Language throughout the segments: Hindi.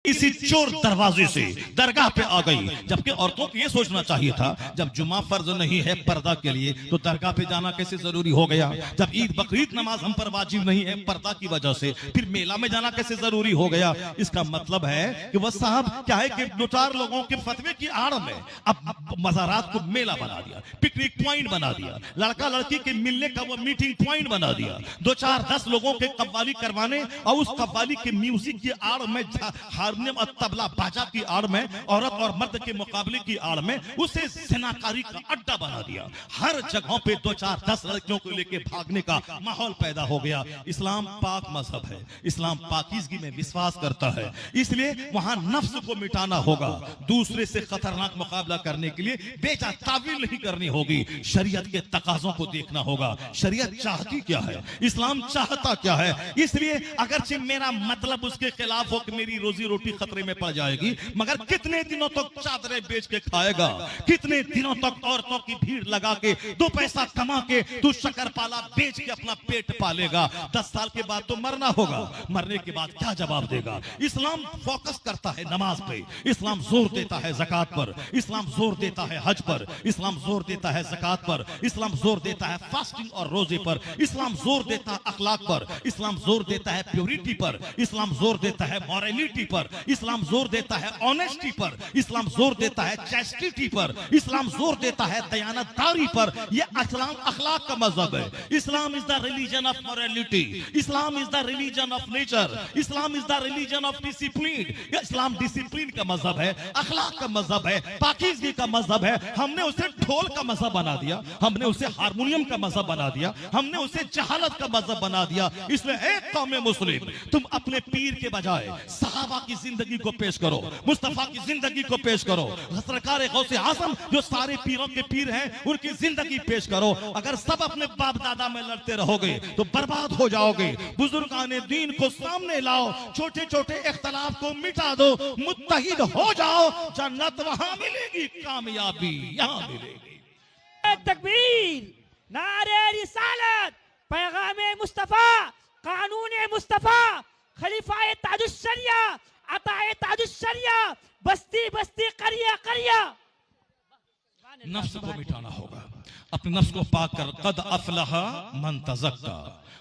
इसी चोर दरवाजे से दरगाह पे आ गई। जबकि औरतों को यह सोचना चाहिए था, जब जुमा फर्ज नहीं है पर्दा के लिए तो दरगाह पे जाना कैसे जरूरी हो गया। जब ईद बकरीद नमाज हम पर वाजिब नहीं है पर्दा की वजह से, फिर मेला में जाना कैसे जरूरी हो गया। इसका मतलब है कि वह साहब क्या है कि दो चार लोगों के फतवे की आड़ में अब मज़ारात को मेला बना दिया, पिकनिक पॉइंट बना दिया, लड़का लड़की के मिलने का वो मीटिंग पॉइंट बना दिया। 2-4-10 लोगों के कव्वाली करवाने और उस कव्वाली के म्यूजिक की आड़ में, हारमोनियम और तबला बाजा की आड़ में, औरत और मर्द के मुकाबले की आड़ में उसे ज़िनाकारी का अड्डा बना दिया। हर जगहों पे 2-4-10 लड़कियों को लेके भागने का माहौल पैदा हो गया। इस्लाम पाक मजहब है, इस्लाम पाकीज़गी में विश्वास करता है, इसलिए वहां नफ्स को मिटाना होगा। दूसरे से खतरनाक मुकाबला करने के लिए बेजा तावील नहीं करनी होगी, शरीयत के तकाजों को देखना होगा। शरीयत चाहती क्या है, इस्लाम चाहता क्या है। इसलिए अगरचे मेरा मतलब उसके खिलाफ हो कि मेरी रोजी रोटी खतरे में पड़ जाएगी, मगर कितने दिनों तक चादरें बेच के खाएगा, कितने दिनों तक औरतों की भीड़ लगा के 2 पैसा कमा के तू शक्करपाला बेच के अपना पेट पालेगा। 10 साल के बाद तो मरना होगा, मरने के बाद क्या जवाब देगा। इस्लाम फोकस करता है नमाज पे, इस्लाम जोर देता है ज़कात पर, इस्लाम जोर देता है हज पर, इस्लाम जोर देता है ज़कात पर, इस्लाम जोर देता है फास्टिंग और रोजे पर, इस्लाम जोर देता है अखलाक पर, इस्लाम जोर देता है प्योरिटी पर, इस्लाम जोर देता है मॉरलिटी पर, इस्लाम जोर देता है ऑनेस्टी पर, इस्लाम जोर देता है चैस्टिटी पर, इस्लाम जोर देता है दयानतदारी पर। यह इस्लाम अखलाक का मजहब है। Islam is the religion of morality, Islam is the religion of nature, Islam is the religion of discipline. इस्लाम डिसिप्लिन का मजहब है, अखलाक का मजहब है, पाकीज़गी का मजहब है। हमने उसे ढोल का मजहब बना दिया, हमने उसे हारमोनियम का मजहब बना दिया, हमने उसे जहालत का मजहब बना दिया। इसलिए एक कौम मुस्लिम, तुम अपने पीर के बजाय सहाबा की जिंदगी को पेश करो, मुस्तफा की जिंदगी को पेश करो, सरकार गौसे आज़म जो सारे पीरों के पीर हैं उनकी जिंदगी पेश करो। अगर सब अपने बाप दादा में लड़ते रहोगे तो बर्बाद हो जाओगे। बुजुर्गाने दीन को सामने लाओ, छोटे छोटे इख्तलाफ को मिटा दो, मुत्तहिद हो जाओ, जन्नत वहां मिलेगी, कामयाबी यहां मिलेगी। तकबीर, नारे रिसालत, पैगाम मुस्तफा, कानून मुस्तफा, खलीफाए ताजुश्शरिया, अताए ताजुश्शरिया, बस्ती बस्ती करिया करिया। नफ्स को मिटाना होगा, अपने नफ्स को पाक कर। कद अफलहा मन तज़क्का,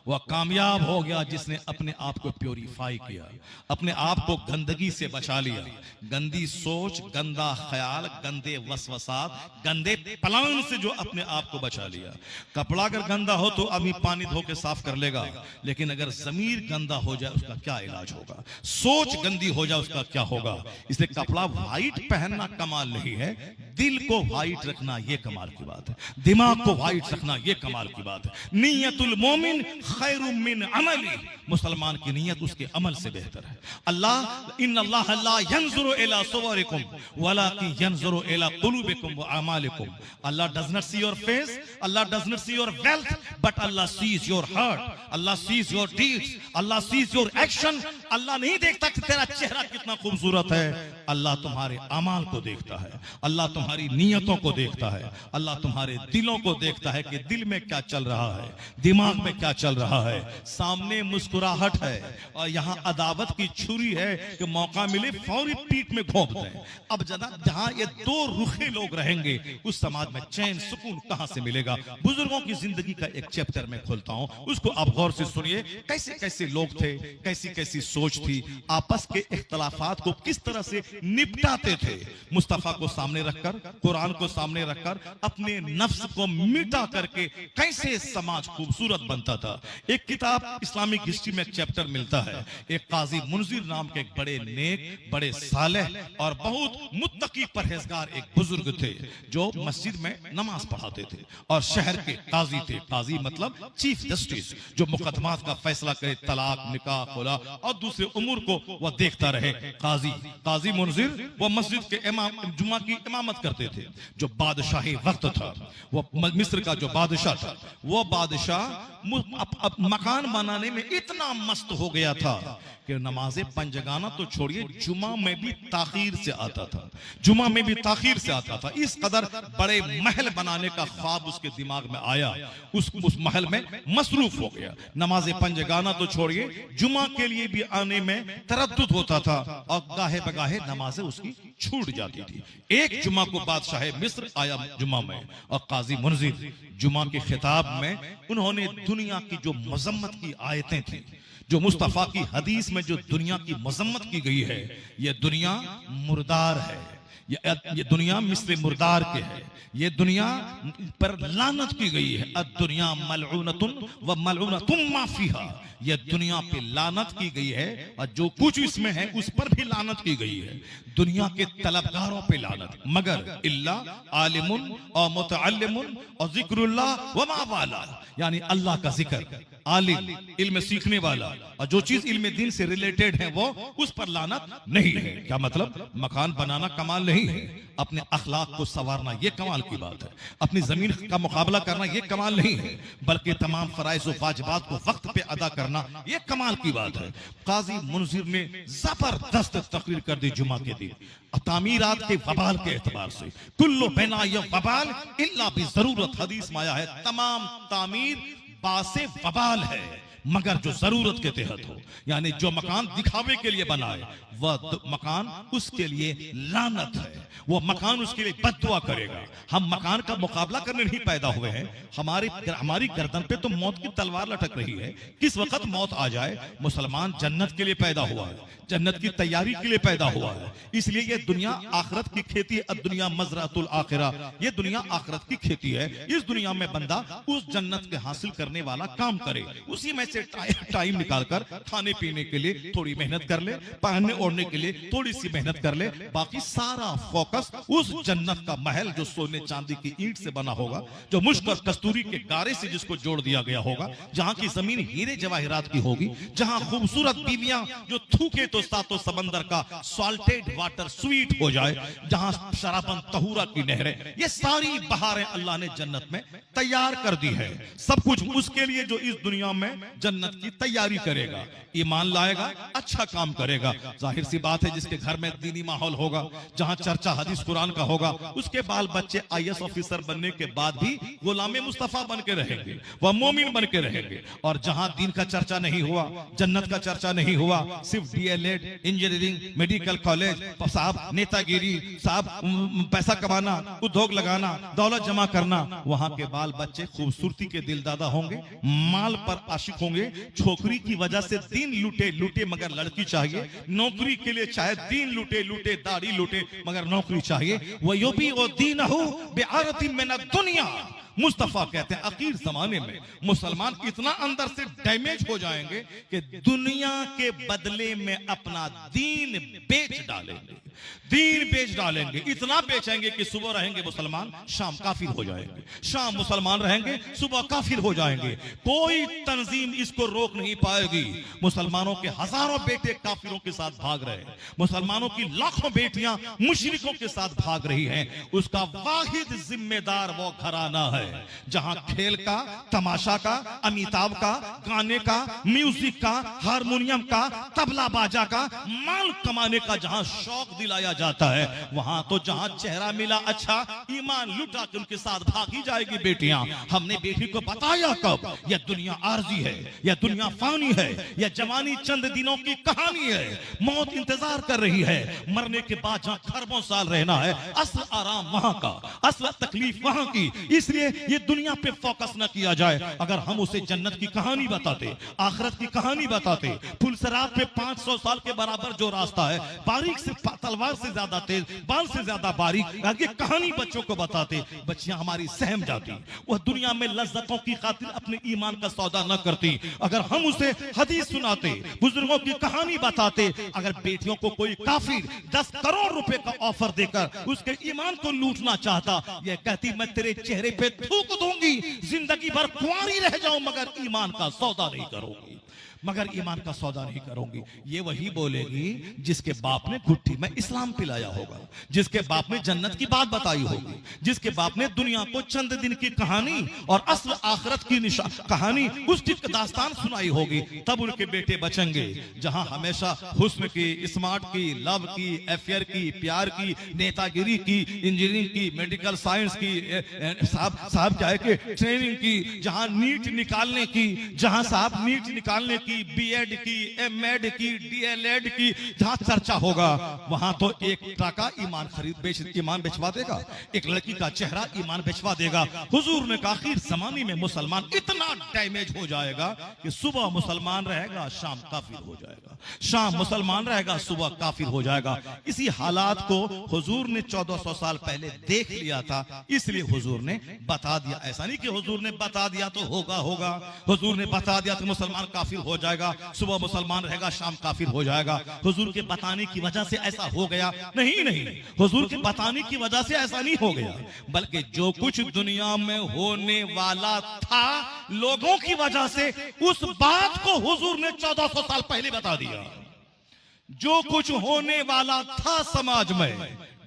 वह कामयाब हो गया जिसने अपने आप को प्योरीफाई किया, अपने आप को गंदगी से बचा लिया। गंदी सोच, गंदा ख्याल, गंदे वसवसात, गंदे प्लान से जो अपने आप को बचा लिया। कपड़ा अगर गंदा हो तो अभी पानी धो के साफ कर लेगा, लेकिन अगर जमीर गंदा हो जाए उसका क्या इलाज होगा, सोच गंदी हो जाए उसका क्या होगा। इसलिए कपड़ा व्हाइट पहनना कमाल नहीं है, दिल को व्हाइट रखना यह कमाल की बात है, दिमाग को व्हाइट रखना यह कमाल की बात है। नियतुल मोमिन खैरुम मिन अमली, मुसलमान की नियत उसके अमल से बेहतर है। अल्लाह इन्नल्लाह ला यंजुरु इला सुवरिकुम वलाकिन यंजुरु इला कुलूबिकुम व अमालिकुम। Allah does not see your face, Allah does not see your wealth, but Allah sees your heart, Allah sees your deeds, Allah sees your action. अल्लाह नहीं देखता कि तेरा चेहरा कितना खूबसूरत है, अल्लाह तुम्हारे अमाल को देखता है, अल्लाह तुम्हारी नियतों को देखता है, अल्लाह तुम्हारे दिलों को देखता है कि दिल में क्या चल रहा है, दिमाग में क्या चल रहा है। सामने मुस्कुराहट है और यहाँ अदावत की छुरी है कि मौका मिले फौरी पीठ में घोंप दें। अब जहाँ ये 2 रुखे लोग रहेंगे उस समाज में चैन सुकून कहां से मिलेगा। बुजुर्गों की जिंदगी का एक चैप्टर में खोलता हूं, उसको आप गौर से सुनिए। कैसे कैसे लोग थे, कैसी कैसी सोच थी, आपस के इख्तलाफात को किस तरह से निपटाते थे। मुस्तफा को सामने रखकर, कुरान को सामने रखकर, अपने नफ्स को मिटा करके कैसे समाज खूबसूरत बनता था। एक किताब इस्लामिक हिस्ट्री में एक चैप्टर मिलता है। एक काजी मुनजिर नाम के एक बड़े नेक, बड़े सालेह और बहुत मुत्तकी परहेजगार एक बुजुर्ग थे जो मस्जिद में नमाज पढ़ाते थे और शहर के काजी थे। काजी मतलब चीफ जस्टिस, जो मुकदमात का फैसला करे, तलाक, निकाह, खुला और दूसरे उमूर को वह देखता रहे। काजी मुनजिर वो मस्जिद के इमाम जुमा की इमामत करते थे। जो बादशाही वक्त था, वो मिस्र का जो बादशाह था, वो बादशाह मकान बनाने में इतना मस्त हो गया था कि नमाज़े पंजगाना तो छोड़िए, जुमा में भी ताखीर से आता था, जुमा में भी ताखीर से आता था। इस कदर बड़े महल बनाने का ख्वाब उसके दिमाग में आया, उस महल में मसरूफ हो गया। नमाज़े पंजगाना तो छोड़िए, जुमा के लिए भी आने में तरद्दुद होता था और गाहे बगाहे नमाजें उसकी छूट जाती थी। एक जुमा को बादशाह मिस्र आया जुमा में, और काजी मुनज़िर जुमा के खिताब में उन्होंने दुनिया की जो मजम्मत की आयतें थी, जो मुस्तफा की हदीस में जो दुनिया की मजम्मत की गई है, ये दुनिया मुर्दार है, ये दुनिया मिस्र मुर्दार के है, ये दुनिया पर लानत की गई है। दुनिया मलऊनतुन व मलऊनतुम मा फीहा, ये दुनिया पे लानत की गई है और जो कुछ इसमें है उस पर भी लानत की गई है। दुनिया के तलबगारों पे लानत, मगर इल्ला आलिमुन और मुतअल्लिमुन और जिक्रुल्लाह व मा वाला, यानी अल्लाह का जिक्र, आलिम इल्म सीखने वाला और जो चीज इल्म दीन से रिलेटेड है वो, उस पर लानत नहीं है। क्या मतलब? मकान बनाना कमाल नहीं है, अपने अखलाक को संवारना ये कमाल की बात है, अपनी जमीन का मुकाबला करना ये कमाल नहीं है, बल्कि तमाम फराइज और वाजिबात को वक्त पे अदा करना ये कमाल की बात है। काजी मुनज़िर ने जबरदस्त तकरीर कर दी जुमा के दिन, तामीरात के वबाल के एतबार से। कुल्लु बिना य वबाल इल्ला बि जरूरत, हदीस में आया है तमाम तामीर बासे वबाल है मगर जो जरूरत के तहत हो, यानी जो मकान दिखावे के लिए बनाए वह मकान उसके लिए लानत है, वो मकान उसके लिए बद्दुआ करेगा। हम मकान का मुकाबला करने नहीं पैदा हुए हैं, हमारी गर्दन पे तो मौत की तलवार लटक रही है। किस वक्त मौत आ जाए, मुसलमान जन्नत के लिए पैदा हुआ है, जन्नत की तैयारी के लिए पैदा हुआ है। इसलिए ये दुनिया आखिरत की खेती है, दुनिया मजरातुल आखिरा, ये दुनिया आखिरत की खेती है। इस दुनिया में बंदा उस जन्नत के हासिल करने वाला काम करे, उसी में से टाइम निकालकर खाने पीने के लिए थोड़ी मेहनत कर ले, पहनने ओढ़ने के लिए थोड़ी सी मेहनत कर ले, बाकी सारा फोकस उस जन्नत का महल जो सोने चांदी की ईंट से बना होगा, जो मुश्क और कस्तूरी के गारे से जिसको जोड़ दिया गया होगा, जहां की जमीन हीरे जवाहिरात की होगी, जहां खूबसूरत बीवियां जो थूके तो सातों समंदर का सॉल्टेड वाटर स्वीट हो जाए, जहां शराबन तहूरा की नहरें, ये सारी बहारें अल्लाह ने जन्नत में तैयार कर दी है। सब कुछ उसके लिए जो इस दुनिया में जन्नत की तैयारी करेगा, ईमान लाएगा, अच्छा काम करेगा। जाहिर सी बात है जिसके घर में दीनी माहौल होगा, जहां चर्चा हदीस कुरान का होगा, उसके बाल बच्चे आईएएस ऑफिसर बनने के बाद भी गुलामे मुस्तफा बन के रहेंगे, वह मोमिन बन के रहेंगे। और जहां दीन का चर्चा नहीं हुआ, जन्नत का चर्चा नहीं हुआ, सिर्फ डीएलएड, इंजीनियरिंग, मेडिकल कॉलेज, साहब नेतागिरी, साहब पैसा कमाना, उद्योग लगाना, दौलत जमा करना, वहां के बाल बच्चे खूबसूरती के दिलदादा होंगे, माल पर आशिक होंगे, छोकरी की वजह से दीन लूटे लूटे मगर लड़की चाहिए, नौकरी के लिए चाहे दीन लूटे लूटे, दाढ़ी लूटे मगर नौकरी चाहिए। वो युबी वो दीनहु बिआरतिन मिन दुनिया, मुस्तफा कहते हैं आखिर जमाने में मुसलमान इतना अंदर से डैमेज हो जाएंगे कि दुनिया के बदले में अपना दीन बेच डालेंगे, दीन बेच डालेंगे। इतना बेचेंगे कि सुबह रहेंगे मुसलमान, शाम काफिर हो जाएंगे, शाम मुसलमान रहेंगे, सुबह काफिर हो जाएंगे। कोई तंजीम इसको रोक नहीं पाएगी। मुसलमानों के हजारों बेटे काफिरों के साथ भाग रहे हैं, मुसलमानों की लाखों बेटियां मुशरिकों के साथ भाग रही हैं। उसका वाहिद जिम्मेदार वो घराना है जहां खेल का, तमाशा का, अमिताभ का, गाने का, म्यूजिक का, हारमोनियम का, तबला बाजा का, माल कमाने का जहां शौक दिलाया जाता है, वहां तो जहां चेहरा मिला अच्छा, ईमान लुटा के उनके साथ भागी जाएगी बेटियां। हमने बेटी को बताया कब, यह दुनिया आरजी है, यह दुनिया फानी है, यह जवानी चंद दिनों की कहानी है, मौत इंतजार कर रही है, मरने के बाद जहां खरबों साल रहना है, असल आराम वहां का, असल तकलीफ वहां की। इसलिए ये दुनिया पे फोकस ना किया जाए। अगर हम उसे जन्नत की कहानी बताते, आखिरत की कहानी बताते, पुलसरात पे 500 साल के बराबर जो रास्ता है, बारीक से तलवार से ज्यादा तेज, बाल से ज्यादा बारीक, ये कहानी बच्चों को बताते, बच्चियां हमारी सहम जाती, वह दुनिया में लज्जतों की खातिर अपने ईमान का सौदा न करती। अगर हम उसे हदीस सुनाते, बुजुर्गों की कहानी बताते, अगर बेटियों को कोई काफिर 10 करोड़ रुपए का ऑफर देकर उसके ईमान को लूटना चाहता, यह कहती मैं तेरे चेहरे पे थूक दूंगी, जिंदगी भर कुंवारी रह जाऊं मगर ईमान का सौदा नहीं करूंगी। मगर ईमान का सौदा नहीं करूंगी। ये वही बोलेगी जिसके बाप ने घुट्टी में इस्लाम पिलाया होगा, जिसके बाप ने जन्नत की बात बताई होगी, जिसके बाप ने दुनिया को चंद दिन की कहानी और असल आखिरत की कहानी उसकी दास्तान सुनाई होगी। तब उनके बेटे बचेंगे। जहां हमेशा हुस्न की, स्मार्ट की, लव की, अफेयर की, प्यार की, नेतागिरी की, इंजीनियरिंग की, मेडिकल साइंस की, साहब क्या है कि ट्रेनिंग की, जहां नीट निकालने की, जहां साहब नीट निकालने की, बीएड की, एमएड की, डीएलएड की जहां चर्चा होगा, वहां तो एक टाका ईमान बेचवा देगा, एक लड़की का चेहरा ईमान बेचवा देगा। हुजूर ने कहा आखिर जमाने में मुसलमान इतना डैमेज हो जाएगा कि सुबह मुसलमान रहेगा, शाम काफिर हो जाएगा, शाम मुसलमान रहेगा, सुबह काफिर हो जाएगा। इसी हालात को हुजूर ने 1400 साल पहले देख लिया था, इसलिए हुजूर ने बता दिया। ऐसा नहीं कि हुजूर ने बता दिया तो होगा, हुजूर ने बता दिया तो मुसलमान काफिर हो जाएगा, सुबह मुसलमान रहेगा, शाम काफिर हो जाएगा। हुजूर के बताने की वजह से ऐसा हो गया? नहीं, हुजूर के बताने की वजह से ऐसा नहीं हो गया, बल्कि जो कुछ दुनिया में होने वाला था लोगों की वजह से उस बात को हुजूर ने 1400 साल पहले बता दिया। जो कुछ होने वाला था समाज में,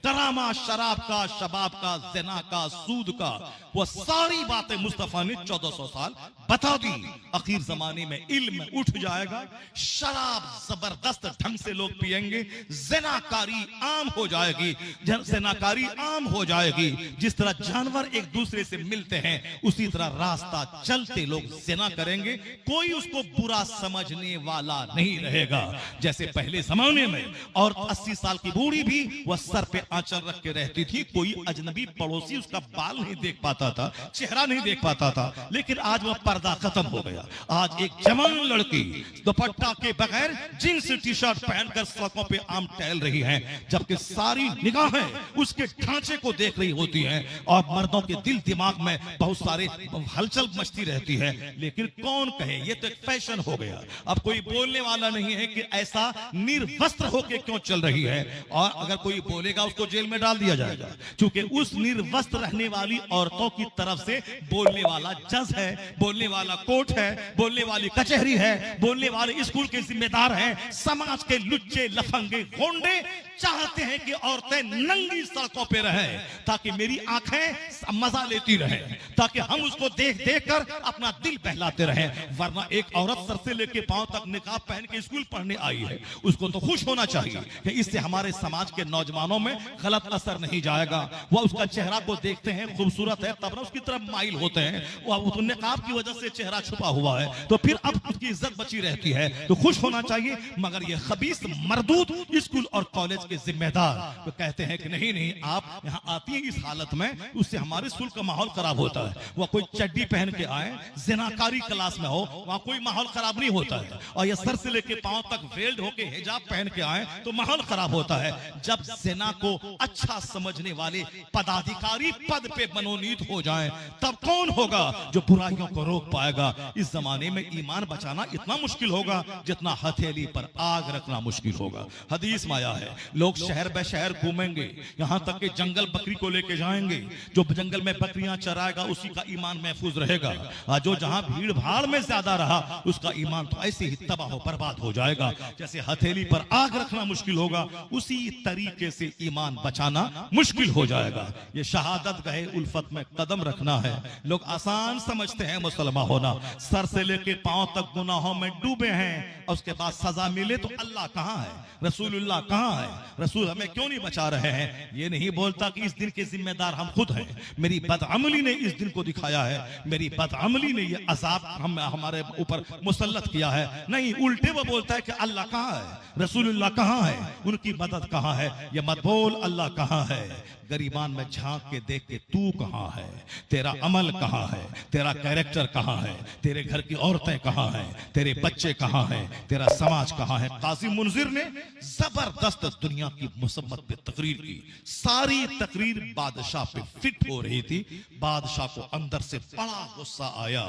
ड्रामा शराब का, शबाब का, ज़िना का, सूद का, वो सारी बातें मुस्तफा ने 1400 साल बता दी। आखिर जमाने में इल्म उठ जाएगा, शराब जबरदस्त ढंग से लोग पिएंगे, ज़िनाकारी आम हो जाएगी, ज़िनाकारी आम हो जाएगी। जिस तरह जानवर एक दूसरे से मिलते हैं उसी तरह रास्ता चलते लोग ज़िना करेंगे, कोई उसको बुरा समझने वाला नहीं रहेगा। जैसे पहले जमाने में और 80 साल की बूढ़ी भी वह सर पे आंचल रख के रहती थी, कोई अजनबी पड़ोसी उसका बाल नहीं देख पाता था, चेहरा नहीं देख पाता था। लेकिन आज वह पर्दा खत्म हो गया। आज एक जवान लड़की दुपट्टा के बगैर जींस टी शर्ट पहनकर सड़कों पे आम टहल रही है, जबकि सारी निगाहें उसके ढांचे को देख रही होती हैं और मर्दों के दिल दिमाग में बहुत सारे हलचल मचती रहती है। लेकिन कौन कहे, ये तो एक फैशन हो गया। अब कोई बोलने वाला नहीं है कि ऐसा निर्वस्त्र होके क्यों चल रही है, और अगर कोई बोलेगा उसको जेल में डाल दिया जाएगा, क्योंकि उस निर्वस्त्र रहने वाली औरतों की तरफ से बोलने वाला जज है, बोलने वाला कोर्ट है, बोलने वाली कचहरी है, बोलने वाले स्कूल के जिम्मेदार हैं। समाज के लुच्चे लफंगे गोंडे चाहते हैं कि औरतें नंगी सड़कों पे रहें, ताकि मेरी आंखें मजा लेती रहें, ताकि हम उसको देख देख कर अपना दिल बहलाते रहें। वरना एक औरत सर से लेके पांव तक निकाब पहन के स्कूल पढ़ने आई है, उसको तो खुश होना चाहिए कि इससे हमारे समाज के नौजवानों में गलत असर नहीं जाएगा। वह उसका चेहरा को देखते हैं, खूबसूरत है, तब ना उसकी तरफ माइल होते हैं। वह तो निकाब की वजह से चेहरा छुपा हुआ है, तो फिर अब उसकी इज्जत बची रहती है, तो खुश होना चाहिए। मगर ये खबीस मरदूद स्कूल और कॉलेज के जिम्मेदार तो कहते हैं कि नहीं, आप यहाँ आती है इस हालत में, उससे हमारे स्कूल का माहौल खराब होता है। वह कोई चड्डी पहन के आए, ज़िनाकारी क्लास में हो, वहां कोई माहौल खराब नहीं होता है। और ये सर से लेके पांव तक वेल्ड होके हिजाब पहन के आए तो माहौल खराब होता है। जब ज़िना को अच्छा समझने वाले पदाधिकारी पद पे मनोनीत हो जाएं, तब कौन होगा जो बुराइयों को रोक पाएगा। इस जमाने में ईमान बचाना इतना मुश्किल होगा जितना हथेली पर आग रखना मुश्किल होगा। हदीस में आया है, लोग शहर बे शहर घूमेंगे, यहाँ तक कि जंगल बकरी को लेके जाएंगे, जो जंगल में बकरियां चराएगा उसी का ईमान महफूज रहेगा, और जो जहां भीड़ भाड़ में ज्यादा रहा उसका ईमान तो ऐसे ही तबाह बर्बाद हो जाएगा। जैसे हथेली पर आग रखना मुश्किल होगा, उसी तरीके से ईमान बचाना मुश्किल हो जाएगा। ये शहादत गए उल्फत में कदम रखना है। लोग आसान समझते हैं मुसलमान होना, सर से लेके पांव तक गुनाहों में डूबे हैं, और उसके बाद सजा मिले तो अल्लाह कहां है, रसूलुल्लाह कहां है, रसूल हमें क्यों नहीं बचा रहे हैं। ये नहीं बोलता कि इस दिन के जिम्मेदार हम खुद हैं, मेरी बदअमली ने इस दिन को दिखाया है, मेरी बदअमली ने ये अजाब हमारे ऊपर मुसल्लत किया है। नहीं, उल्टे वो बोलता है कि अल्लाह कहां है, रसूलुल्लाह कहां है, उनकी मदद कहां है। ये मत बोल अल्लाह कहां है, गरीबान में झांक के देख के तू कहां है, तेरा अमल कहां है, तेरा कैरेक्टर कहां है, तेरे घर की औरतें कहां हैं, तेरे बच्चे कहां हैं, तेरा समाज कहां है। काजी मुंजिर ने जबरदस्त दुनिया की मुसम्मत पे तकरीर की, सारी तकरीर बादशाह पे फिट हो रही थी। बादशाह को अंदर से बड़ा गुस्सा आया,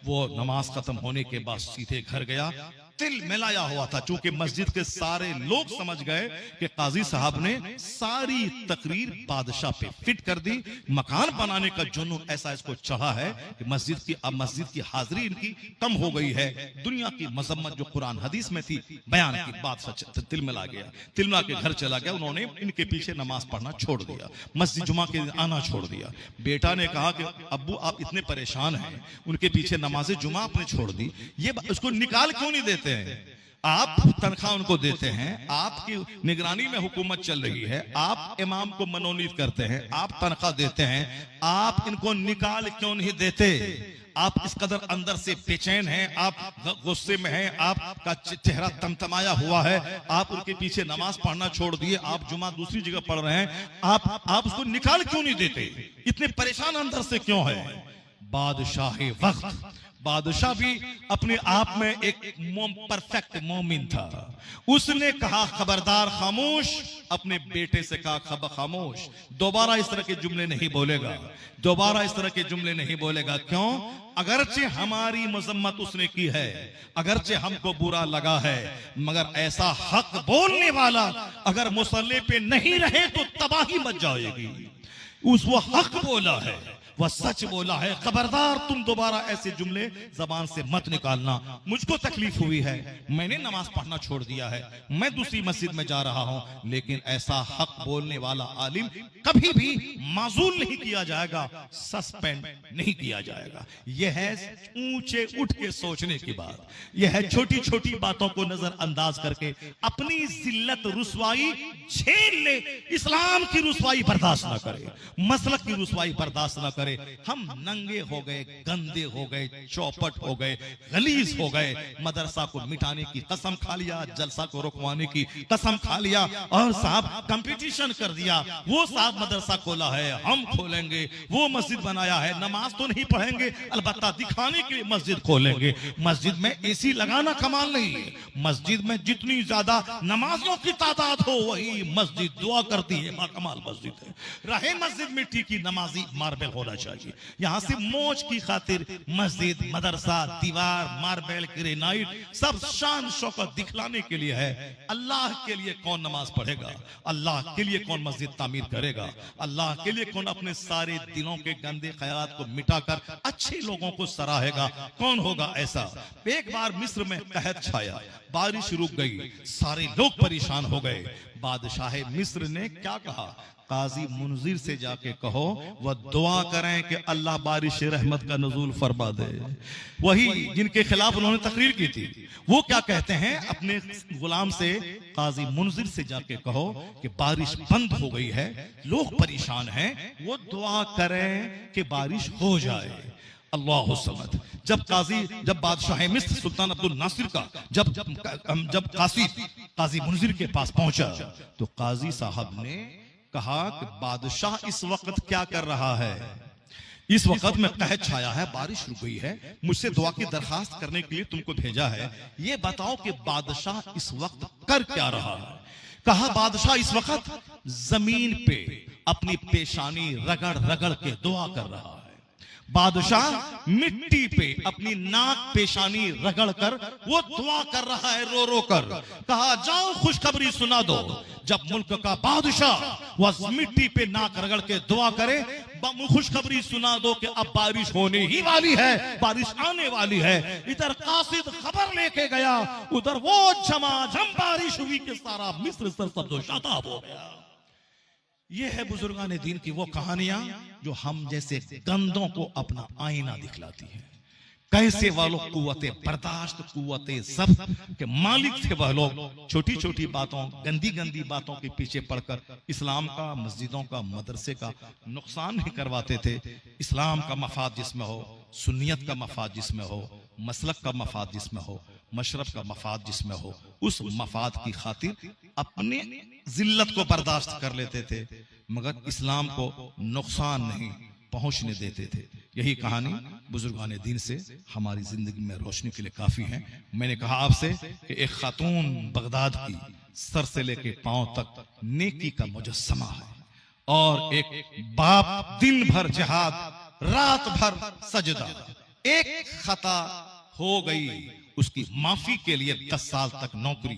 वो नमाज खत्म होने के बाद सीधे घर गया, तिल मिलाया हुआ था। चूंकि मस्जिद के सारे लोग समझ गए कि काजी साहब ने सारी तकरीर बादशाह पे फिट कर दी। मकान बनाने का जुनून ऐसा इसको चढ़ा है कि मस्जिद की हाजिरी इनकी कम हो गई है। दुनिया की मजम्मत जो कुरान हदीस में थी बयान की बात सच तिलमिला गया, तिलमिला के घर चला गया। उन्होंने इनके पीछे नमाज पढ़ना छोड़ दिया, मस्जिद जुमा के दिन आना छोड़ दिया। बेटा ने कहा कि अब्बू आप इतने परेशान हैं, उनके पीछे नमाज जुमा आपने छोड़ दी, ये उसको निकाल क्यों नहीं देते हैं? आप तनख्वाह उनको देते हैं, आपकी निगरानी में हुकूमत चल रही है, आप इमाम को मनोनीत करते हैं, आप तनख्वाह देते हैं, आप इनको निकाल क्यों नहीं देते? आप इस कदर अंदर से बेचैन हैं, आप गुस्से में हैं, आपका चेहरा तमतमाया हुआ है, आप उनके पीछे नमाज पढ़ना छोड़ दिए, आप जुमा दूसरी जगह पढ़ रहे हैं, आप उसको निकाल क्यों नहीं देते? इतने परेशान अंदर से क्यों है? बादशाह वक्त, बादशाह भी अपने आप में एक परफेक्ट मोमिन था। उसने कहा खबरदार, खामोश। अपने बेटे से कहा खामोश, दोबारा इस तरह के जुमले नहीं बोलेगा, दोबारा इस तरह के जुमले नहीं बोलेगा। क्यों? अगरचे हमारी मजम्मत उसने की है, अगरचे हमको बुरा लगा है, मगर ऐसा हक बोलने वाला अगर मुसल्ले पे नहीं रहे तो तबाही मच जाएगी। वो हक बोला है, वह सच बोला है। खबरदार तुम दोबारा ऐसे जुमले जबान से मत निकालना। मुझको तकलीफ हुई है, मैंने नमाज पढ़ना छोड़ दिया है, मैं दूसरी मस्जिद में जा रहा हूं, लेकिन ऐसा हक बोलने वाला आलिम कभी भी माजूल नहीं किया जाएगा, सस्पेंड नहीं किया जाएगा। यह है ऊंचे उठ के सोचने की बात, यह है छोटी छोटी बातों को नजरअंदाज करके अपनी जिल्लत रुसवाई झेल ले, इस्लाम की रुसवाई बर्दाश्त ना करे, मसलक की रुसवाई बर्दाश्त ना करे। हम नंगे हो गए, गंदे हो गए, चौपट हो गए, गलीज हो गए, मदरसा को मिटाने की कसम खा लिया, जलसा को रुकवाने की कसम खा लिया, और साहब कंपटीशन कर दिया। वो साहब मदरसा खोला है, हम खोलेंगे, वो मस्जिद बनाया है, नमाज तो नहीं पढ़ेंगे, अलबत्ता दिखाने के लिए मस्जिद खोलेंगे। मस्जिद में एसी लगाना कमाल नहीं है, मस्जिद में जितनी ज्यादा नमाजों की तादाद हो वही मस्जिद दुआ करती है, बाकमाल मस्जिद है। रहे मस्जिद मिट्टी की, नमाजी मार्बल होना चाहिए। यहां से मौज की खातिर मस्जिद, मदरसा, दीवार, मार्बल, ग्रेनाइट सब शान शौकत दिखलाने के लिए है। अल्लाह के लिए कौन नमाज पढ़ेगा? अल्लाह के लिए कौन मस्जिद तामीर करेगा? अल्लाह के लिए कौन अपने सारे दिलों के गंदे ख्यालात को मिटाकर अच्छे लोगों को सराहेगा? कौन होगा ऐसा? एक बार मिस्र में कहत छाया, बारिश रुक गई, सारे लोग परेशान हो गए। बादशाह मिस्र ने क्या कहा? काजी मुनजिर से जाके कहो वह दुआ करें कि अल्लाह बारिश रहमत का नजूल फरमा दे। वही जिनके खिलाफ उन्होंने तकरीर की थी, वो क्या कहते हैं? अपने गुलाम से, काजी मुनजिर से जाके कहो कि बारिश बंद हो गई है, लोग परेशान हैं, वो दुआ करें कि बारिश हो जाए। अल्लाह समद। जब बादशाह मिस्र सुल्तान अब्दुल नासिर का जब काजी मुनजिर के पास पहुंचा तो काजी साहब ने कहा कि बादशाह इस वक्त क्या कर रहा है? इस वक्त में कहत छाया है, बारिश रुक गई है, मुझसे दुआ की दरखास्त करने के लिए तुमको भेजा है, ये बताओ कि बादशाह इस वक्त कर क्या रहा है? कहा बादशाह इस वक्त जमीन पे अपनी पेशानी रगड़ रगड़ के दुआ कर रहा है। बादशाह मिट्टी पे अपनी नाक पेशानी रगड़ कर वो दुआ कर रहा है, रो रो कर। कहा जाओ खुशखबरी सुना दो, जब मुल्क का बादशाह वह मिट्टी पे नाक रगड़ के दुआ करे, खुशखबरी सुना दो कि अब बारिश होने ही वाली है, बारिश आने वाली है। इधर कासिद खबर लेके गया, उधर वो झमाझम बारिश हुई कि सारा मिस्र सरसब्ज़ो शादाब हो गया। ये है बुजुर्गान दीन की वो कहानियां जो हम जैसे गंदों को अपना आईना दिखलाती है। कैसे वह लोग कुव्वते बर्दाश्त, कुव्वते सब्र के मालिक थे। वह लोग छोटी छोटी बातों, गंदी गंदी बातों के पीछे पड़कर इस्लाम का, मस्जिदों का, मदरसे का नुकसान नहीं करवाते थे। इस्लाम का मफाद जिसमें हो, सुन्नियत का मफाद जिसमें हो, मसलक का मफाद जिसमें हो, मशरब का मफाद जिसमें हो, उस मफाद की खातिर अपने जिल्लत को बर्दाश्त कर लेते थे, मगर इस्लाम को नुकसान नहीं पहुंचने देते थे। यही कहानी बुजुर्गान दीन से हमारी जिंदगी में रोशनी के लिए काफी है। मैंने कहा आपसे कि एक खातून बगदाद की सर से लेके पांव तक नेकी का मुजस्समा है, और एक बाप दिन भर जिहाद, रात भर सजदा। एक खता हो गई, उसकी माफी के लिए 10 साल तक नौकरी,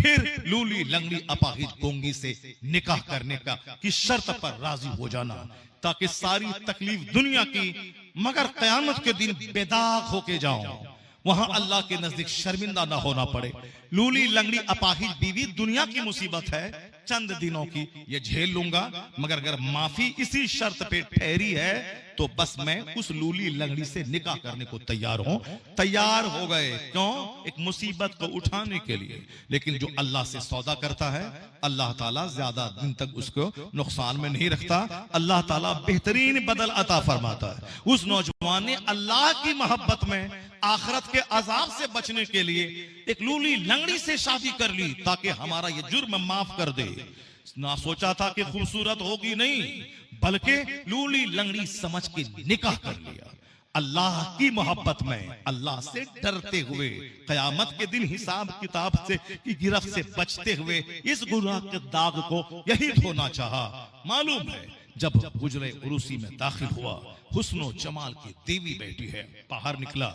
फिर लूली लंगड़ी अपाहिज गोंगी से निकाह करने का की शर्त पर राजी हो जाना, ताकि सारी तकलीफ दुनिया की मगर कयामत के दिन बेदाग होके जाऊं, वहां अल्लाह के नजदीक शर्मिंदा ना होना पड़े। लूली लंगड़ी अपाहिज बीवी दुनिया की मुसीबत है, चंद दिनों की, ये झेल लूंगा, मगर अगर माफी इसी शर्त पे ठहरी है तो बस मैं उस लूली लंगड़ी से निकाह करने को तैयार हूं। तैयार हो गए, क्यों? एक मुसीबत को उठाने के लिए। लेकिन जो अल्लाह से सौदा करता है, अल्लाह ताला ज्यादा दिन तक उसको नुकसान में नहीं रखता, अल्लाह ताला बेहतरीन बदल अता फरमाता है। उस नौजवान ने अल्लाह की मोहब्बत में आखिरत के अजाब से बचने के लिए एक लूली लंगड़ी से शादी कर ली, ताकि हमारा ये जुर्म माफ कर दे। ना सोचा था कि खूबसूरत होगी, नहीं, बल्कि लूली लंगड़ी समझ के निकाह कर लिया। अल्लाह की मोहब्बत में, अल्लाह से डरते हुए, कयामत के दिन हिसाब किताब से की गिरफ्त से बचते हुए इस गुनाह के दाग को यही धोना चाहा। मालूम है जब गुजरे उरूसी में दाखिल हुआ, हुस्नो जमाल की देवी बैठी है, बाहर निकला,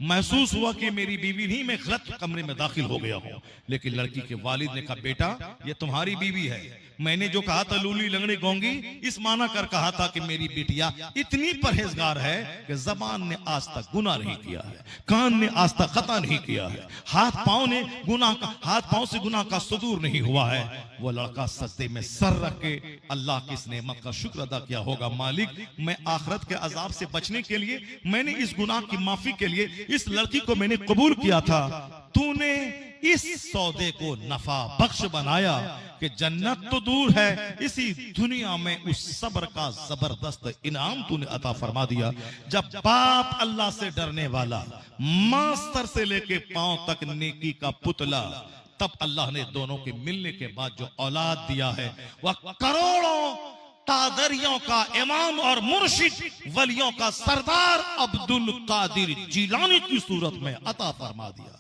महसूस हुआ कि मेरी बीवी नहीं, मैं गलत कमरे में दाखिल हो गया हूं। लेकिन लड़की के वालिद ने कहा, बेटा ये तुम्हारी बीवी है। मैंने जो कहा था लूली लंगड़ी गोंगी, इस माना कर कहा था कि मेरी बिटिया इतनी परहेजगार है कि जबान ने आज तक गुनाह नहीं किया है, कान ने आज तक खता नहीं किया है, हाथ पांव से गुनाह का सुदूर नहीं हुआ है। वो लड़का सजदे में सर रख के अल्लाह की इस नेमत का शुक्र अदा किया होगा, मालिक मैं आखिरत के अजाब से बचने के लिए, मैंने इस गुनाह की माफी के लिए इस लड़की को मैंने कबूल किया था, तूने इस सौदे को नफा बख्श बनाया कि जन्नत तो दूर है, इसी दुनिया में उस सब्र का जबरदस्त इनाम तूने अता फरमा दिया। जब बाप अल्लाह से डरने वाला, मां सर से लेके पांव तक नेकी का पुतला, तब अल्लाह ने दोनों के मिलने के बाद जो औलाद दिया है वह करोड़ों कादरियों का इमाम और मुर्शिद, वलियों का सरदार अब्दुल कादिर जिलानी की सूरत में अता फरमा दिया।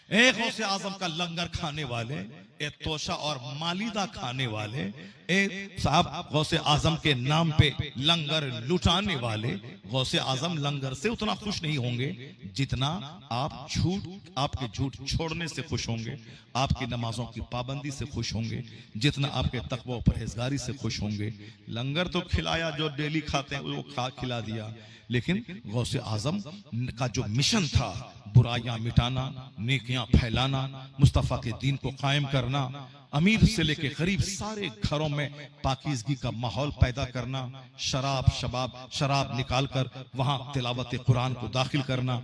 एक गौसे आजम का लंगर खाने वाले, एक तोशा और मालिदा खाने वाले, एक साहब गौसे आजम के नाम पे लंगर लुटाने वाले। गौसे आजम लंगर से उतना खुश नहीं होंगे जितना आपके झूठ छोड़ने से खुश होंगे, आपकी नमाजों की पाबंदी से खुश होंगे, जितना आपके तकवा परहेजगारी से खुश होंगे। लंगर तो खिलाया, जो डेली खाते हैं वो खिला दिया, लेकिन गौसे आजम का जो मिशन था, बुराइयां मिटाना, नेकियां फैलाना, मुस्तफा के दीन को कायम करना, अमीर से लेके गरीब सारे घरों में पाकीज़गी का माहौल पैदा करना, शराब निकालकर वहां तिलावत कुरान को दाखिल करना,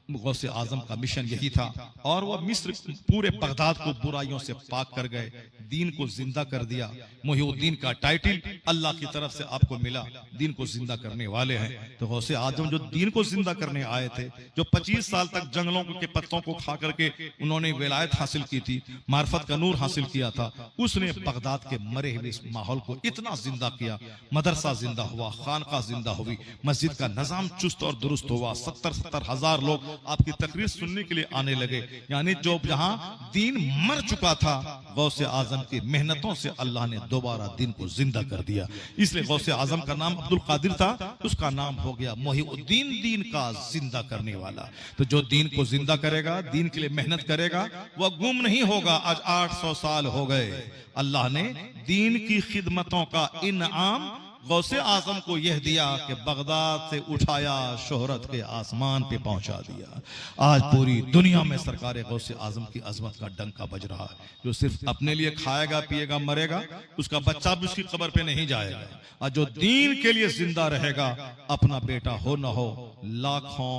गौसे आजम का मिशन यही था। और वह मिस्र पूरे बगदाद को बुराइयों से पाक कर गए, दीन को जिंदा कर दिया। मुहिउद्दीन का टाइटल अल्लाह की तरफ से आपको मिला, दीन को जिंदा करने वाले हैं। तो गौसे आजम जो दीन को जिंदा करने आए थे, जो 25 साल तक जंगलों के पत्तों को खा करके उन्होंने विलायत हासिल की थी, मार्फत का नूर हासिल किया था, उसने बगदाद के मरे हुए इस माहौल को इतना जिंदा किया। मदरसा जिंदा हुआ, खानका जिंदा हुई, मस्जिद का निजाम चुस्त और दुरुस्त हुआ। 70-70 हजार लोग आपकी तकरीर सुनने के लिए आने लगे। यानी जो जहां दीन मर चुका था, गौसे आजम की मेहनतों से अल्लाह ने दोबारा दीन को जिंदा कर दिया। इसलिए गौसे आजम का नाम अब्दुल कादिर था, उसका नाम हो गया मुहिउद्दीन, दीन का जिंदा करने वाला। तो जो दीन को जिंदा करेगा, दीन के लिए मेहनत करेगा, वह गुम नहीं होगा। आज 800 साल हो गए, अल्लाह ने दीन की खिदमतों का इनाम गौसे आजम को यह दिया कि बगदाद से उठाया, शोहरत के आसमान पे पहुंचा दिया। आज पूरी दुनिया में सरकार गौसे आजम की अजमत का डंका बज रहा है। जो सिर्फ अपने लिए खाएगा, पिएगा, मरेगा, उसका बच्चा भी उसकी कब्र पे नहीं जाएगा। और जो दीन के लिए जिंदा रहेगा, अपना बेटा हो न हो, लाखों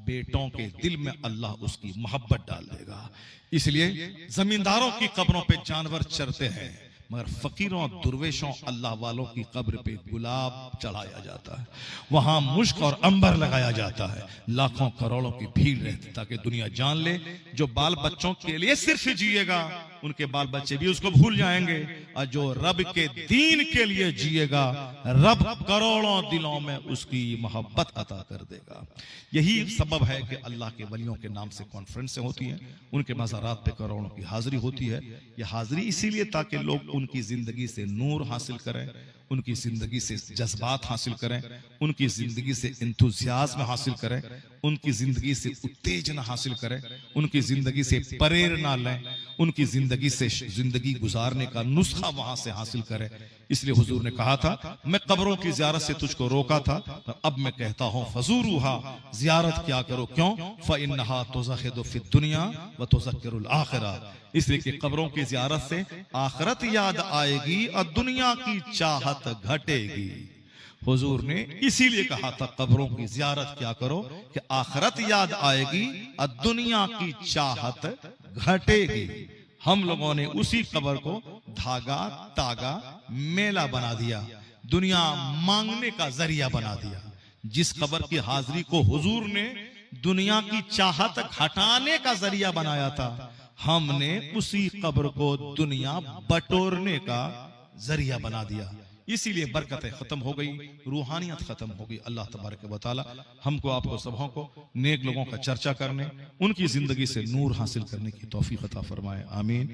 बेटों के दिल में अल्लाह उसकी मोहब्बत डाल देगा। इसलिए जमींदारों की कब्रों पे जानवर चरते हैं, मगर फकीरों दुर्वेशों अल्लाह वालों की कब्र पे गुलाब चढ़ाया जाता है, वहां मुश्क और अंबर लगाया जाता है। लाखों करोड़ों की भीड़ रहती, ताकि दुनिया जान ले जो बाल बच्चों के लिए सिर्फ जिएगा, उनके बाल बच्चे भी उसको भूल जाएंगे। और जो रब के दीन के लिए जिएगा, रब करोड़ों दिलों में उसकी मोहब्बत अता कर देगा। यही सबब है कि अल्लाह के वलियों के नाम से कॉन्फ्रेंसें होती हैं, उनके मज़ारात पे करोड़ों की हाजिरी होती है। यह हाजिरी इसीलिए ताकि लोग उनकी जिंदगी से नूर हासिल करें, उनकी जिंदगी से जज्बात हासिल करें, उनकी जिंदगी से इंतुजियाज्म हासिल करें, उनकी जिंदगी से उत्तेजना हासिल करें, उनकी जिंदगी से प्रेरणा लें, उनकी जिंदगी से जिंदगी गुजारने का नुस्खा वहां से हासिल करें। इसलिए हुजूर ने कहा था, मैं कब्रों की जियारत से तुझको रोका था, अब मैं कहता हूं फजूरुहा, जियारत क्या करो। क्यों? फइन्नहा तुज़खिदु फिद दुनिया व तुज़क्किरुल आखिरा, इसलिए कि कब्रों की जियारत से आखिरत याद आएगी और दुनिया की चाहत घटेगी। हुजूर ने इसीलिए कहा था कब्रों की जियारत क्या करो कि आखिरत याद आएगी और दुनिया की चाहत घटेगी। हम लोगों ने उसी कब्र को धागा तागा मेला बना दिया, दुनिया मांगने का जरिया बना दिया। जिस कब्र की हाजिरी को हुजूर ने दुनिया की चाहत घटाने का जरिया बनाया था, हमने उसी कब्र को दुनिया बटोरने का जरिया बना दिया। इसीलिए बरकतें खत्म हो गई, रूहानियत खत्म हो गई। अल्लाह तबारक व तआला हमको आपको सबों को नेक लोगों का चर्चा करने, उनकी जिंदगी से नूर हासिल करने की तौफीक अता फरमाए। आमीन।